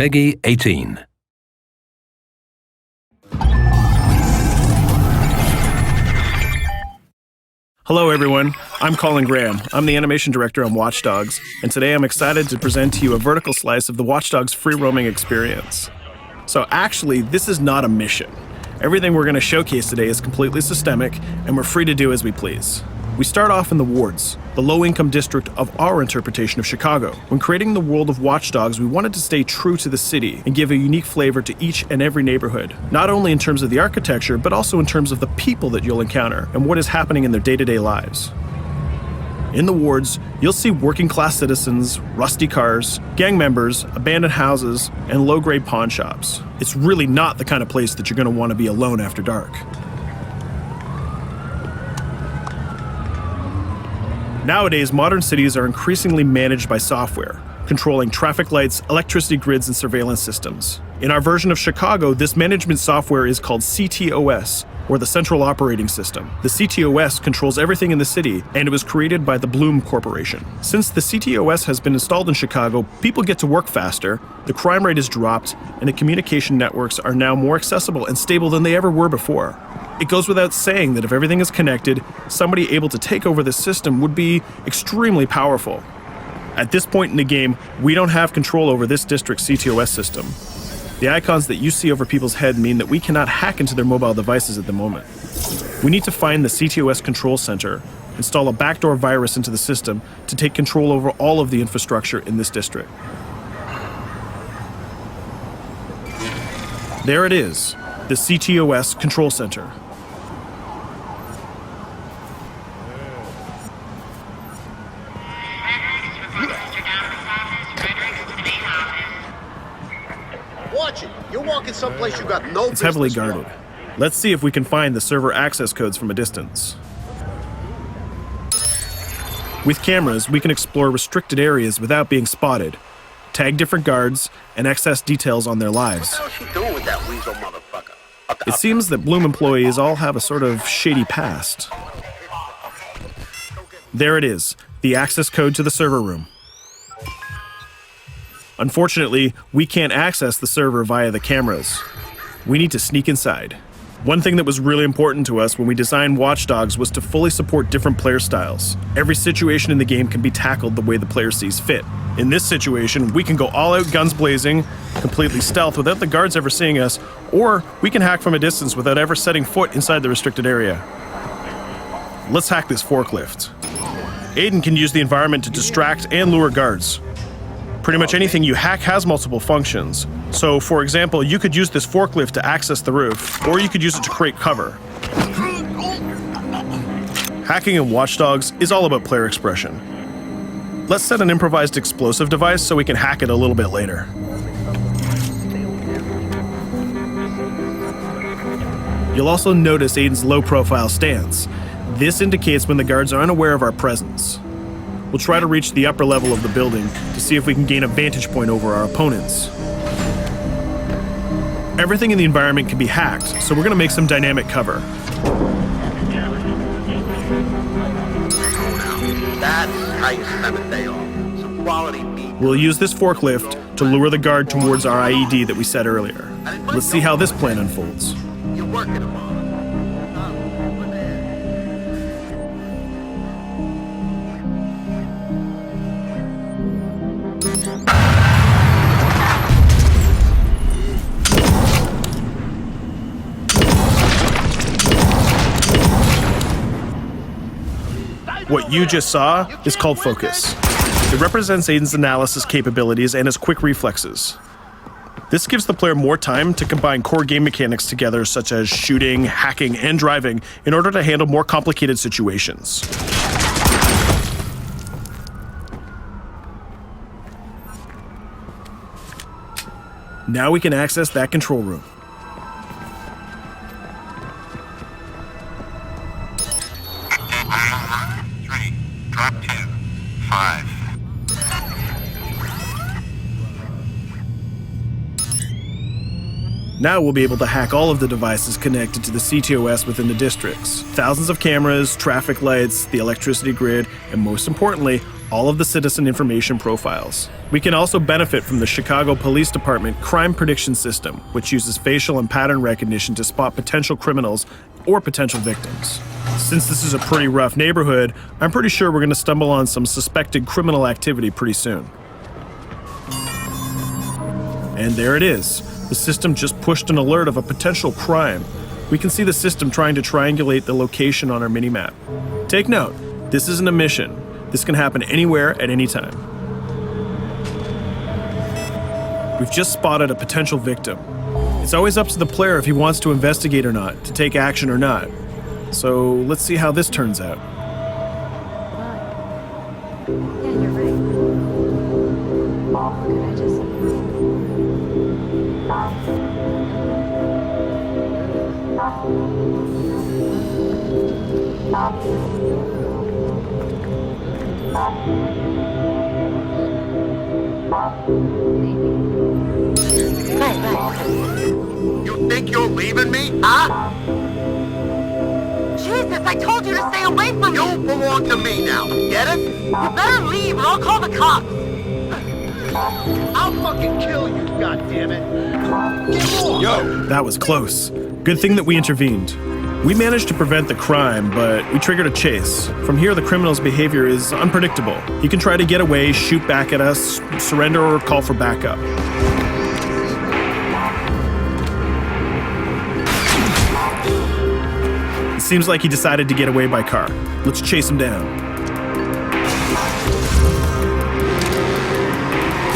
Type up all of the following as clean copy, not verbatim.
Peggy 18. Hello everyone, I'm Colin Graham. I'm the animation director on Watch Dogs, and today I'm excited to present to you a vertical slice of the Watch Dogs free roaming experience. So actually, this is not a mission. Everything we're going to showcase today is completely systemic, and we're free to do as we please. We start off in the wards, the low-income district of our interpretation of Chicago. When creating the world of Watch Dogs, we wanted to stay true to the city and give a unique flavor to each and every neighborhood, not only in terms of the architecture, but also in terms of the people that you'll encounter and what is happening in their day-to-day lives. In the wards, you'll see working-class citizens, rusty cars, gang members, abandoned houses, and low-grade pawn shops. It's really not the kind of place that you're going to want to be alone after dark. Nowadays, modern cities are increasingly managed by software, controlling traffic lights, electricity grids, and surveillance systems. In our version of Chicago, this management software is called CTOS, or the Central Operating System. The CTOS controls everything in the city, and it was created by the Bloom Corporation. Since the CTOS has been installed in Chicago, people get to work faster, the crime rate has dropped, and the communication networks are now more accessible and stable than they ever were before. It goes without saying that if everything is connected, somebody able to take over the system would be extremely powerful. At this point in the game, we don't have control over this district's CTOS system. The icons that you see over people's head mean that we cannot hack into their mobile devices at the moment. We need to find the CTOS control center, install a backdoor virus into the system to take control over all of the infrastructure in this district. There it is, the CTOS control center. Watch it. You're walking someplace you got no business. It's heavily guarded. Let's see if we can find the server access codes from a distance. With cameras, we can explore restricted areas without being spotted, tag different guards, and access details on their lives. What the hell is she doing with that weasel motherfucker? It seems that Bloom employees all have a sort of shady past. There it is, the access code to the server room. Unfortunately, we can't access the server via the cameras. We need to sneak inside. One thing that was really important to us when we designed Watch Dogs was to fully support different player styles. Every situation in the game can be tackled the way the player sees fit. In this situation, we can go all out guns blazing, completely stealth without the guards ever seeing us, or we can hack from a distance without ever setting foot inside the restricted area. Let's hack this forklift. Aiden can use the environment to distract and lure guards. Pretty much anything you hack has multiple functions. So, for example, you could use this forklift to access the roof, or you could use it to create cover. Hacking in Watch Dogs is all about player expression. Let's set an improvised explosive device so we can hack it a little bit later. You'll also notice Aiden's low-profile stance. This indicates when the guards are unaware of our presence. We'll try to reach the upper level of the building to see if we can gain a vantage point over our opponents. Everything in the environment can be hacked, so we're going to make some dynamic cover. That's how you spend a day off. Some quality meat. We'll use this forklift to lure the guard towards our IED that we set earlier. Let's see how this plan unfolds. You're working them on. What you just saw is called focus. It represents Aiden's analysis capabilities and his quick reflexes. This gives the player more time to combine core game mechanics together, such as shooting, hacking, and driving, in order to handle more complicated situations. Now we can access that control room. Drop 2, 5. Now we'll be able to hack all of the devices connected to the CTOS within the districts. Thousands of cameras, traffic lights, the electricity grid, and most importantly, all of the citizen information profiles. We can also benefit from the Chicago Police Department crime prediction system, which uses facial and pattern recognition to spot potential criminals or potential victims. Since this is a pretty rough neighborhood, I'm pretty sure we're going to stumble on some suspected criminal activity pretty soon. And there it is. The system just pushed an alert of a potential crime. We can see the system trying to triangulate the location on our minimap. Take note, this isn't a mission. This can happen anywhere at any time. We've just spotted a potential victim. It's always up to the player if he wants to investigate or not, to take action or not. So let's see how this turns out. Yeah, you're right. Could I just... You think you're leaving me? Huh? Jesus, I told you to stay away from me! You belong to me now. Get it? You better leave or I'll call the cops! I'll fucking kill you, goddammit. Get off! Yo! That was close. Good thing that we intervened. We managed to prevent the crime, but we triggered a chase. From here, the criminal's behavior is unpredictable. He can try to get away, shoot back at us, surrender, or call for backup. It seems like he decided to get away by car. Let's chase him down.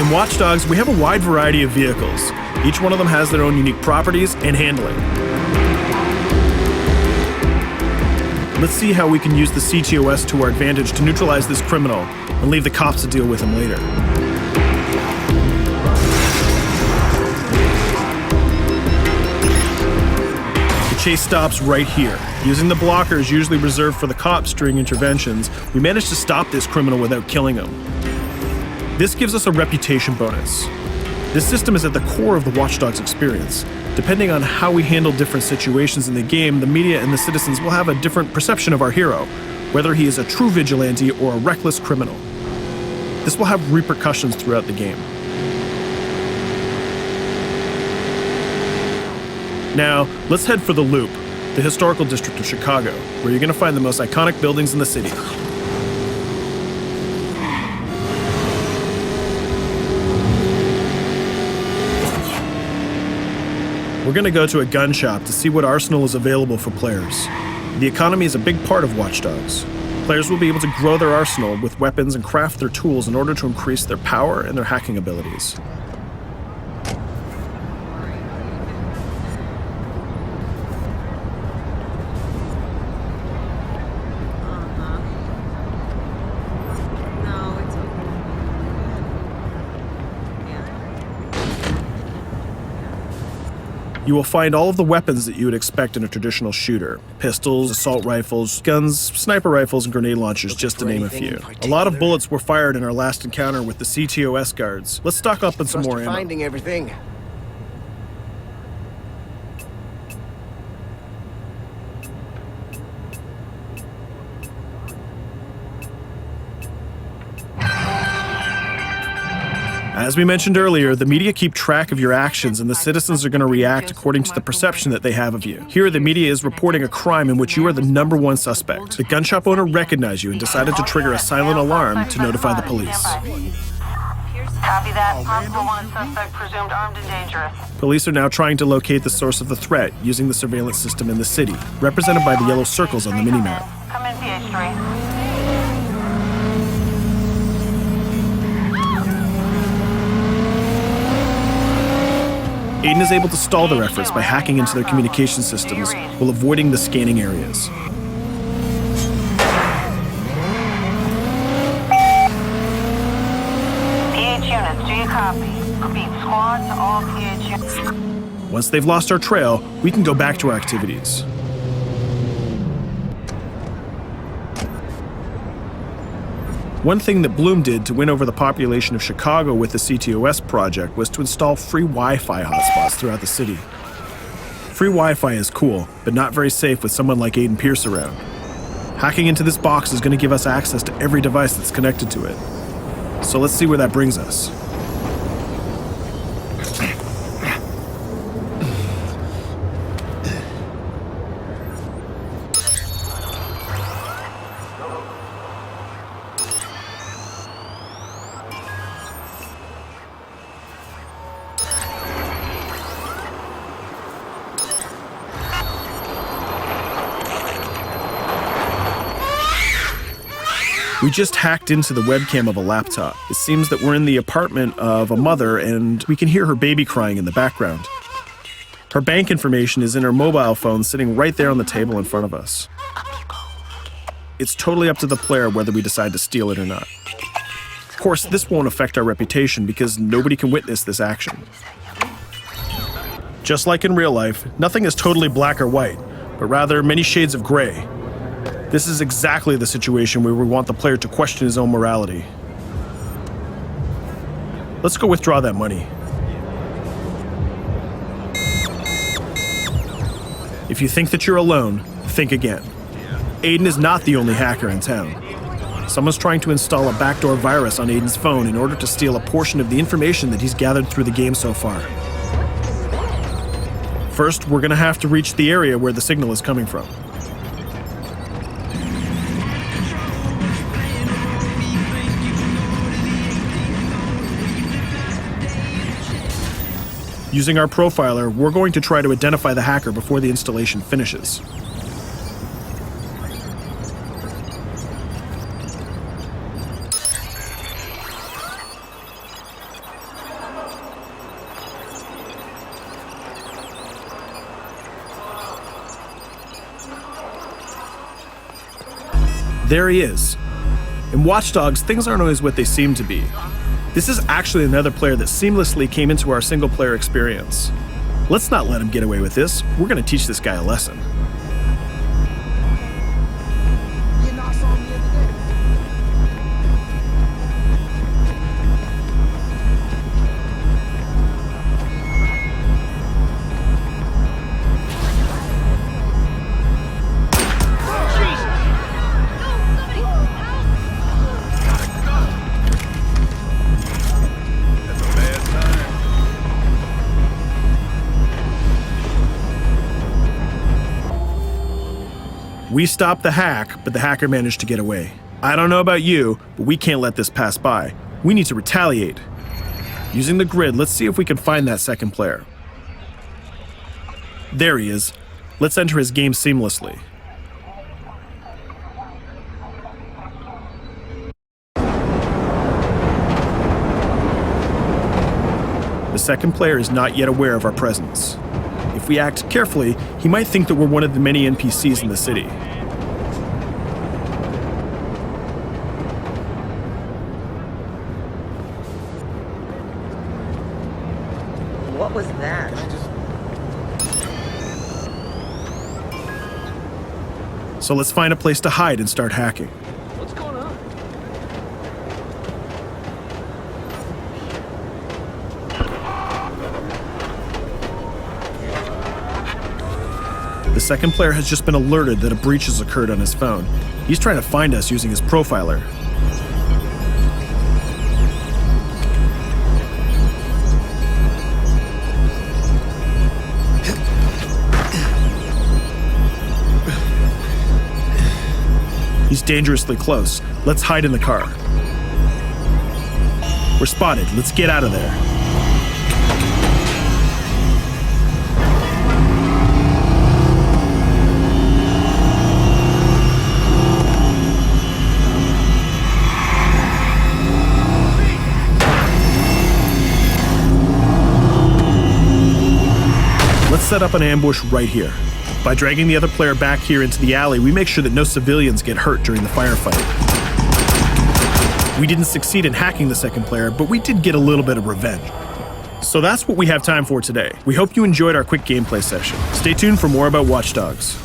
In Watch Dogs, we have a wide variety of vehicles. Each one of them has their own unique properties and handling. Let's see how we can use the CTOS to our advantage to neutralize this criminal and leave the cops to deal with him later. The chase stops right here. Using the blockers usually reserved for the cops during interventions, we managed to stop this criminal without killing him. This gives us a reputation bonus. This system is at the core of the Watch Dogs experience. Depending on how we handle different situations in the game, the media and the citizens will have a different perception of our hero, whether he is a true vigilante or a reckless criminal. This will have repercussions throughout the game. Now, let's head for the Loop, the historical district of Chicago, where you're going to find the most iconic buildings in the city. We're going to go to a gun shop to see what arsenal is available for players. The economy is a big part of Watch Dogs. Players will be able to grow their arsenal with weapons and craft their tools in order to increase their power and their hacking abilities. No, it's okay. You will find all of the weapons that you would expect in a traditional shooter. Pistols, assault rifles, guns, sniper rifles, and grenade launchers, just to name a few. A lot of bullets were fired in our last encounter with the CTOS guards. Let's stock up on some more ammo. Finding everything. As we mentioned earlier, the media keep track of your actions and the citizens are going to react according to the perception that they have of you. Here, the media is reporting a crime in which you are the #1 suspect. The gun shop owner recognized you and decided to trigger a silent alarm to notify the police. Copy that. Possible wanted suspect presumed armed and dangerous. Police are now trying to locate the source of the threat using the surveillance system in the city, represented by the yellow circles on the minimap. Come in, PH3. Aiden is able to stall their efforts by hacking into their communication systems while avoiding the scanning areas. PH units, do you copy? Repeat, squad to all PH units. Once they've lost our trail, we can go back to our activities. One thing that Bloom did to win over the population of Chicago with the CTOS project was to install free Wi-Fi hotspots throughout the city. Free Wi-Fi is cool, but not very safe with someone like Aiden Pierce around. Hacking into this box is going to give us access to every device that's connected to it. So let's see where that brings us. We just hacked into the webcam of a laptop. It seems that we're in the apartment of a mother and we can hear her baby crying in the background. Her bank information is in her mobile phone sitting right there on the table in front of us. It's totally up to the player whether we decide to steal it or not. Of course, this won't affect our reputation because nobody can witness this action. Just like in real life, nothing is totally black or white, but rather many shades of gray. This is exactly the situation where we want the player to question his own morality. Let's go withdraw that money. If you think that you're alone, think again. Aiden is not the only hacker in town. Someone's trying to install a backdoor virus on Aiden's phone in order to steal a portion of the information that he's gathered through the game so far. First, we're gonna have to reach the area where the signal is coming from. Using our profiler, we're going to try to identify the hacker before the installation finishes. There he is. In Watch Dogs, things aren't always what they seem to be. This is actually another player that seamlessly came into our single-player experience. Let's not let him get away with this. We're going to teach this guy a lesson. We stopped the hack, but the hacker managed to get away. I don't know about you, but we can't let this pass by. We need to retaliate. Using the grid, let's see if we can find that second player. There he is. Let's enter his game seamlessly. The second player is not yet aware of our presence. If we act carefully, he might think that we're one of the many NPCs in the city. What was that? So let's find a place to hide and start hacking. What's going on? The second player has just been alerted that a breach has occurred on his phone. He's trying to find us using his profiler. He's dangerously close. Let's hide in the car. We're spotted. Let's get out of there. Let's set up an ambush right here. By dragging the other player back here into the alley, we make sure that no civilians get hurt during the firefight. We didn't succeed in hacking the second player, but we did get a little bit of revenge. So that's what we have time for today. We hope you enjoyed our quick gameplay session. Stay tuned for more about Watch Dogs.